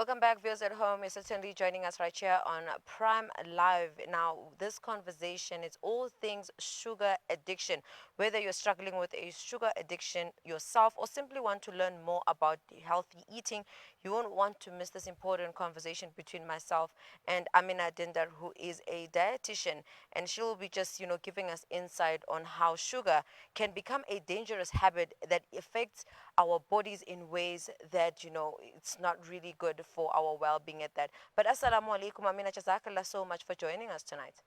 Welcome back, viewers at home. You're certainly joining us right here on Prime Live. Now, this conversation is all things sugar addiction. Whether you're struggling with a sugar addiction yourself or simply want to learn more about healthy eating, you won't want to miss this important conversation between myself and Amina Dindaar, who is a dietitian, and she'll be just, giving us insight on how sugar can become a dangerous habit that affects our bodies in ways that, it's not really good for our well-being at that. But assalamu alaikum, Amina, jazakallah so much for joining us tonight.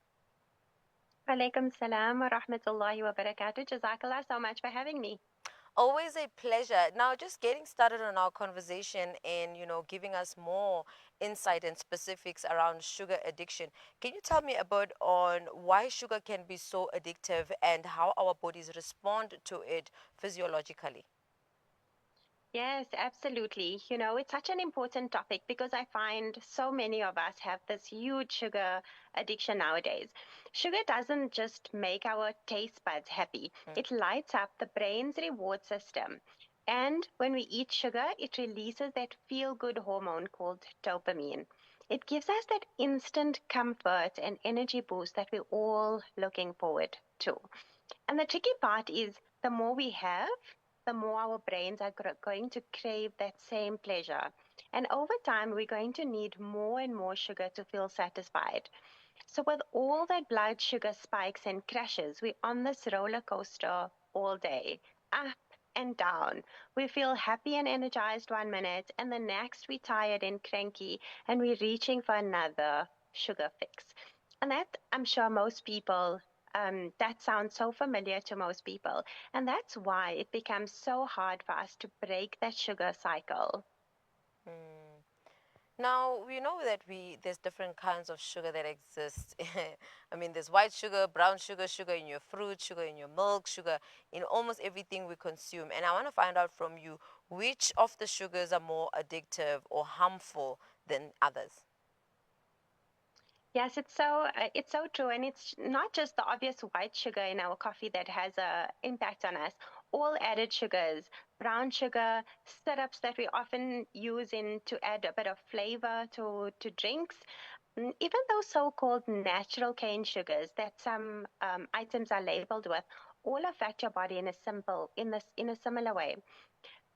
Walaikum salam wa rahmatullahi wa barakatuh. Jazakallah so much for having me. Always a pleasure. Now, just getting started on our conversation and, giving us more insight and specifics around sugar addiction. Can you tell me a bit on why sugar can be so addictive and how our bodies respond to it physiologically? Yes, absolutely. It's such an important topic because I find so many of us have this huge sugar addiction nowadays. Sugar doesn't just make our taste buds happy, it lights up the brain's reward system. And when we eat sugar, it releases that feel good hormone called dopamine. It gives us that instant comfort and energy boost that we're all looking forward to. And the tricky part is the more we have, the more our brains are going to crave that same pleasure. And over time, we're going to need more and more sugar to feel satisfied. So, with all that blood sugar spikes and crashes, we're on this roller coaster all day, up and down. We feel happy and energized 1 minute, and the next we're tired and cranky, and we're reaching for another sugar fix. And that, I'm sure most people, that sounds so familiar to most people. And that's why it becomes so hard for us to break that sugar cycle. Mm. Now we know that there's different kinds of sugar that exist. I mean, there's white sugar, brown sugar, sugar in your fruit, sugar in your milk, sugar in almost everything we consume. And I want to find out from you which of the sugars are more addictive or harmful than others. Yes, it's so true, and it's not just the obvious white sugar in our coffee that has a impact on us. All added sugars, brown sugar, syrups that we often use in to add a bit of flavor to drinks, even those so-called natural cane sugars that some items are labeled with, all affect your body in a simple in a similar way.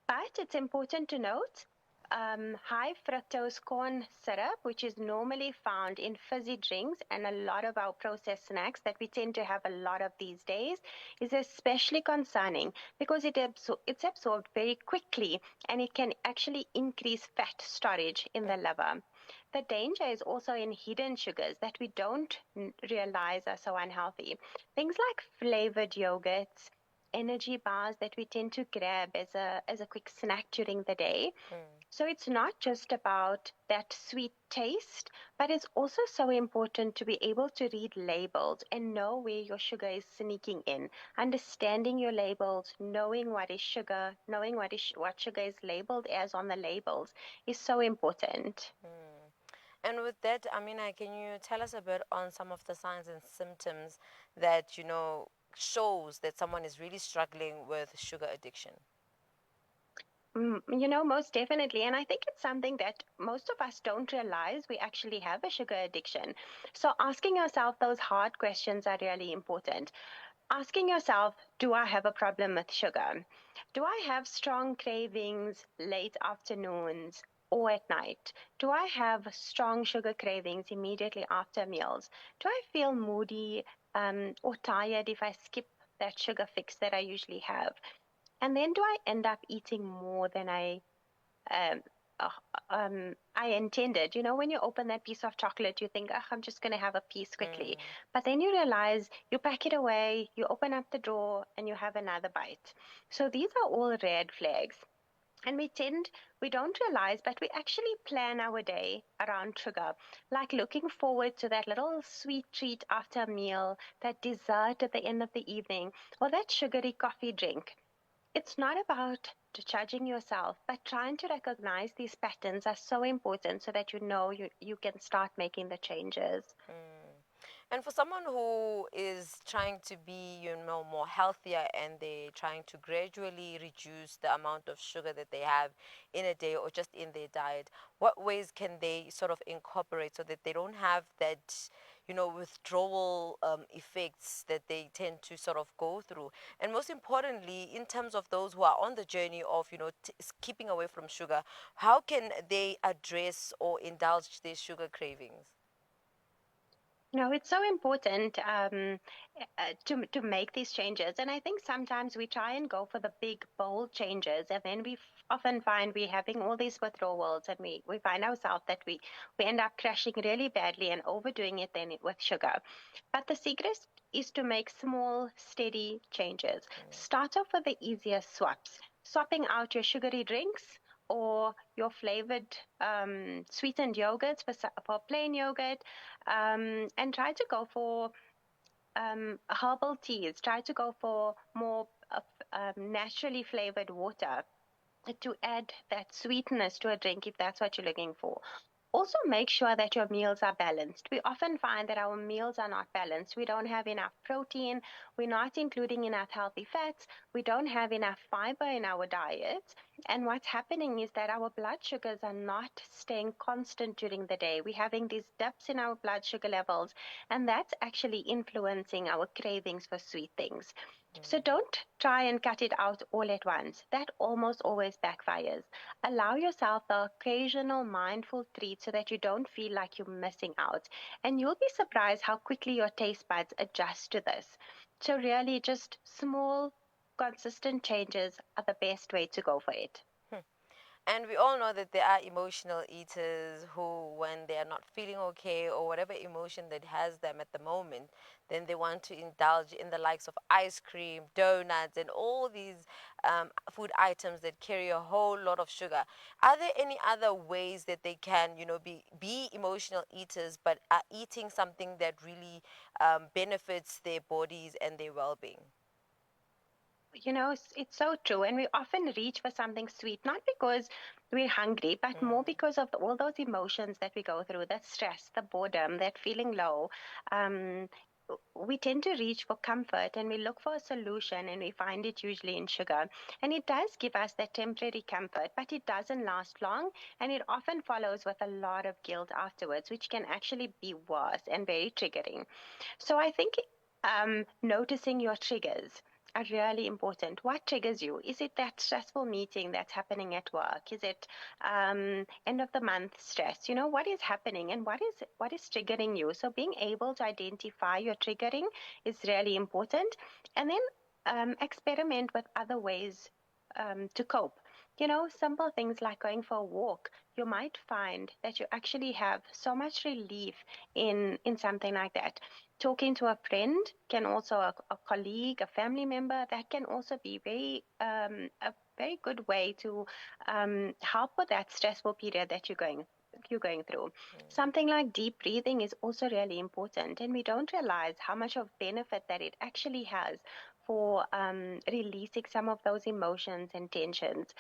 But it's important to note high fructose corn syrup, which is normally found in fizzy drinks and a lot of our processed snacks that we tend to have a lot of these days, is especially concerning because it's absorbed very quickly and it can actually increase fat storage in the liver. The danger is also in hidden sugars that we don't realize are so unhealthy. Things like flavored yogurts, energy bars that we tend to grab as a quick snack during the day. Mm. So it's not just about that sweet taste, but it's also so important to be able to read labels and know where your sugar is sneaking in. Understanding your labels, knowing what is sugar, knowing what sugar is labeled as on the labels is so important. Mm. And with that, Amina, can you tell us a bit on some of the signs and symptoms that, shows that someone is really struggling with sugar addiction? Most definitely. And I think it's something that most of us don't realize we actually have a sugar addiction. So asking yourself those hard questions are really important. Asking yourself, do I have a problem with sugar? Do I have strong cravings late afternoons or at night? Do I have strong sugar cravings immediately after meals? Do I feel moody or tired if I skip that sugar fix that I usually have? And then do I end up eating more than um, uh, I intended? When you open that piece of chocolate, you think, oh, I'm just going to have a piece quickly. Mm. But then you realize you pack it away, you open up the drawer, and you have another bite. So these are all red flags. And we don't realize, but we actually plan our day around sugar, like looking forward to that little sweet treat after a meal, that dessert at the end of the evening, or that sugary coffee drink. It's not about judging yourself, but trying to recognize these patterns are so important so that you know you can start making the changes. Mm. And for someone who is trying to be, more healthier and they're trying to gradually reduce the amount of sugar that they have in a day or just in their diet, what ways can they sort of incorporate so that they don't have that, withdrawal effects that they tend to sort of go through? And most importantly, in terms of those who are on the journey of, keeping away from sugar, how can they address or indulge their sugar cravings? No, it's so important to make these changes, and I think sometimes we try and go for the big, bold changes, and then often find we're having all these withdrawals, and we find ourselves that we end up crashing really badly and overdoing it then with sugar. But the secret is to make small, steady changes. Start off with the easiest swaps, swapping out your sugary drinks or your flavored sweetened yogurts for plain yogurt, and try to go for herbal teas. Try to go for more naturally flavored water to add that sweetness to a drink if that's what you're looking for. Also, make sure that your meals are balanced. We often find that our meals are not balanced. We don't have enough protein, we're not including enough healthy fats, we don't have enough fiber in our diet. And what's happening is that our blood sugars are not staying constant during the day. We're having these dips in our blood sugar levels, and that's actually influencing our cravings for sweet things. So don't try and cut it out all at once. That almost always backfires. Allow yourself the occasional mindful treat so that you don't feel like you're missing out. And you'll be surprised how quickly your taste buds adjust to this. So, really, just small, consistent changes are the best way to go for it. Hmm. And we all know that there are emotional eaters who, when they are not feeling okay or whatever emotion that has them at the moment, then they want to indulge in the likes of ice cream, donuts, and all these food items that carry a whole lot of sugar. Are there any other ways that they can, be emotional eaters, but are eating something that really benefits their bodies and their well-being? It's so true. And we often reach for something sweet, not because we're hungry, but more Mm, because of all those emotions that we go through, that stress, the boredom, that feeling low. Um, we tend to reach for comfort and we look for a solution and we find it usually in sugar. And it does give us that temporary comfort, but it doesn't last long. And it often follows with a lot of guilt afterwards, which can actually be worse and very triggering. So I think noticing your triggers are really important. What triggers you? Is it that stressful meeting that's happening at work? Is it end of the month stress? What is happening and what is triggering you? So being able to identify your triggering is really important, and then experiment with other ways to cope. Simple things like going for a walk. You might find that you actually have so much relief in something like that. Talking to a friend can also a colleague, a family member, that can also be a very good way to help with that stressful period that you're going through. Something like deep breathing is also really important, and we don't realize how much of benefit that it actually has for releasing some of those emotions and tensions.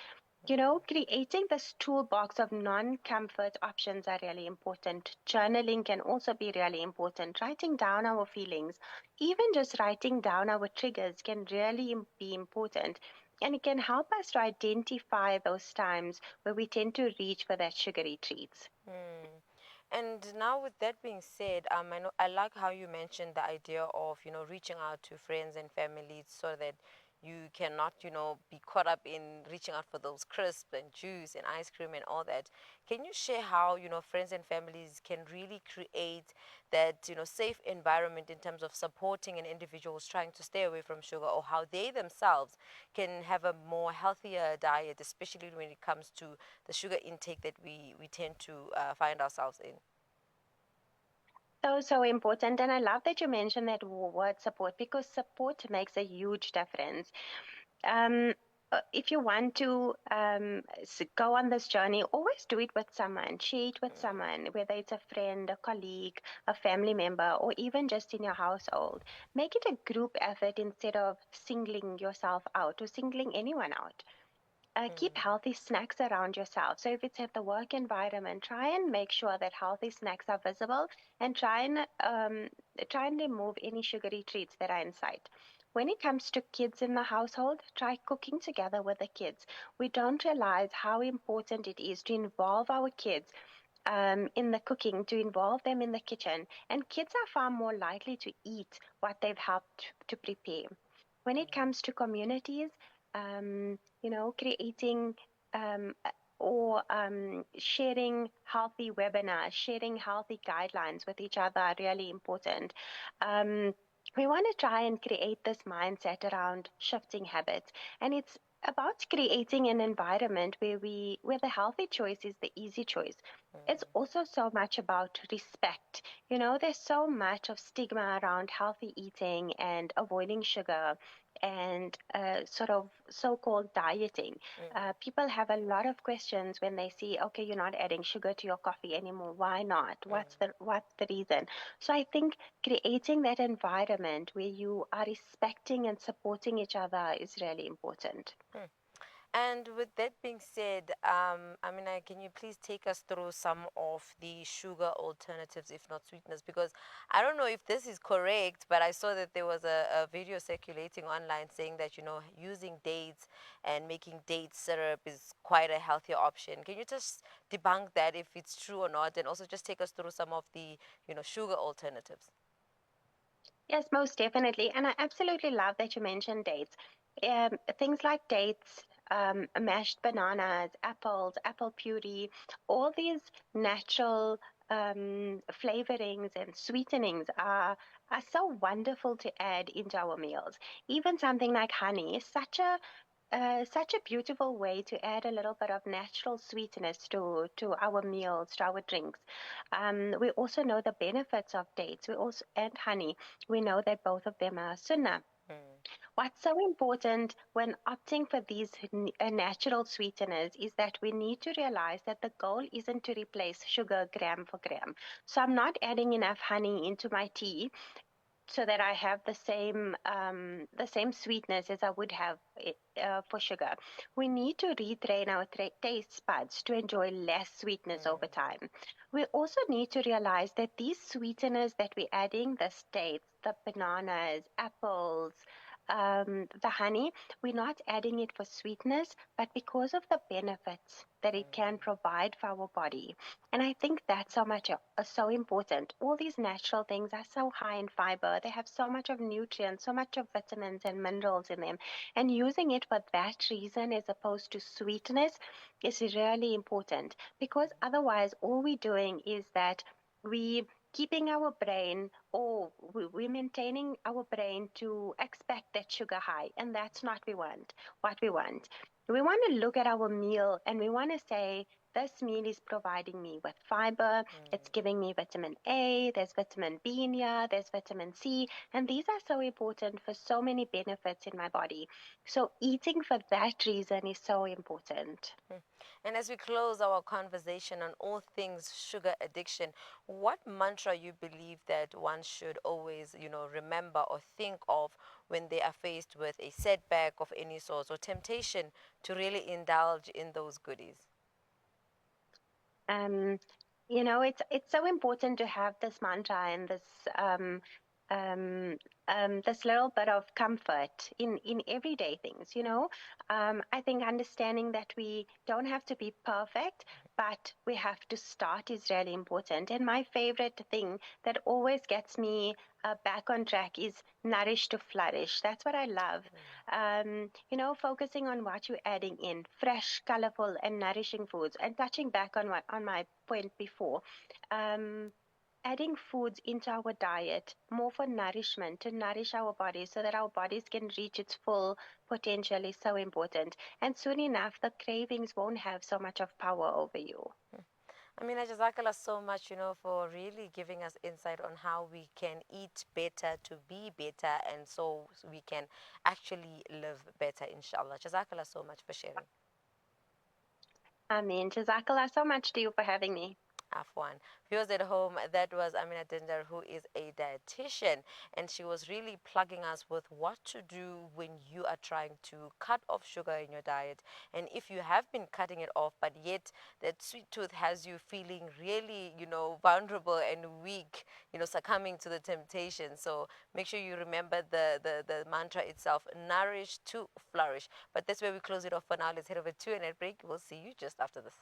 Creating this toolbox of non-comfort options are really important. Journaling can also be really important. Writing down our feelings, even just writing down our triggers, can really be important. And it can help us to identify those times where we tend to reach for that sugary treats. Hmm. And now, with that being said, I like how you mentioned the idea of reaching out to friends and families so that you cannot be caught up in reaching out for those crisps and juice and ice cream and all that. Can you share how friends and families can really create that safe environment in terms of supporting an individual who's trying to stay away from sugar, or how they themselves can have a more healthier diet, especially when it comes to the sugar intake that we tend to find ourselves in? So, so important. And I love that you mentioned that word support, because support makes a huge difference. um, if you want to go on this journey, always do it with someone. Share it with someone, whether it's a friend, a colleague, a family member, or even just in your household. Make it a group effort instead of singling yourself out or singling anyone out. Keep Mm, healthy snacks around yourself. So if it's at the work environment, try and make sure that healthy snacks are visible, and try and remove any sugary treats that are in sight. When it comes to kids in the household, try cooking together with the kids. We don't realize how important it is to involve our kids in the cooking, to involve them in the kitchen. And kids are far more likely to eat what they've helped to prepare. When it comes to communities, creating or sharing healthy webinars, sharing healthy guidelines with each other are really important. Um, we want to try and create this mindset around shifting habits, and it's about creating an environment where the healthy choice is the easy choice. It's mm, also so much about respect. There's so much of stigma around healthy eating and avoiding sugar and sort of so-called dieting. mm, People have a lot of questions when they see, okay, you're not adding sugar to your coffee anymore. Why not? mm, What's the reason? So I think creating that environment where you are respecting and supporting each other is really important. mm. And with that being said, Amina, can you please take us through some of the sugar alternatives, if not sweeteners? Because I don't know if this is correct, but I saw that there was a video circulating online saying that, using dates and making date syrup is quite a healthier option. Can you just debunk that if it's true or not? And also just take us through some of the, sugar alternatives. Yes, most definitely. And I absolutely love that you mentioned dates. Things like dates, mashed bananas, apples, apple puree, all these natural flavorings and sweetenings are so wonderful to add into our meals. Even something like honey is such a beautiful way to add a little bit of natural sweetness to our meals, to our drinks. We also know the benefits of dates. We also and honey. We know that both of them are sunnah. Mm, What's so important when opting for these natural sweeteners is that we need to realize that the goal isn't to replace sugar gram for gram. So I'm not adding enough honey into my tea so that I have the same sweetness as I would have for sugar. We need to retrain our taste buds to enjoy less sweetness over mm, time. We also need to realize that these sweeteners that we're adding, the dates, the bananas, apples, the honey, we're not adding it for sweetness, but because of the benefits that it can mm, provide for our body. And I think that's so much so important. All these natural things are so high in fiber. They have so much of nutrients, so much of vitamins and minerals in them. And using it for that reason as opposed to sweetness is really important, because otherwise all we're doing is that we keeping our brain, or we're maintaining our brain to expect that sugar high, and that's not what we want. We want to look at our meal and we want to say, this meal is providing me with fiber, it's mm. giving me vitamin A, there's vitamin B in here, there's vitamin C, and these are so important for so many benefits in my body. So eating for that reason is so important. Mm. And as we close our conversation on all things sugar addiction, what mantra you believe that one should always, remember or think of when they are faced with a setback of any sort or temptation to really indulge in those goodies? um, it's so important to have this mantra and um, um, this little bit of comfort in everyday things. I think understanding that we don't have to be perfect, but we have to start is really important. And my favorite thing that always gets me back on track is nourish to flourish. That's what I love. Focusing on what you're adding in, fresh, colorful, and nourishing foods. And touching back on my point before, um, adding foods into our diet more for nourishment, to nourish our bodies so that our bodies can reach its full potential is so important. And soon enough, the cravings won't have so much of power over you. Amina, Jazakallah so much, for really giving us insight on how we can eat better to be better and so we can actually live better, inshallah. Jazakallah so much for sharing. I mean, Jazakallah so much to you for having me. F1. Viewers at home, that was Amina Dindaar, who is a dietitian, and she was really plugging us with what to do when you are trying to cut off sugar in your diet. And if you have been cutting it off, but yet that sweet tooth has you feeling really, vulnerable and weak, succumbing to the temptation. So make sure you remember the mantra itself: nourish to flourish. But that's where we close it off for now. Let's head over to an ad break. We'll see you just after this.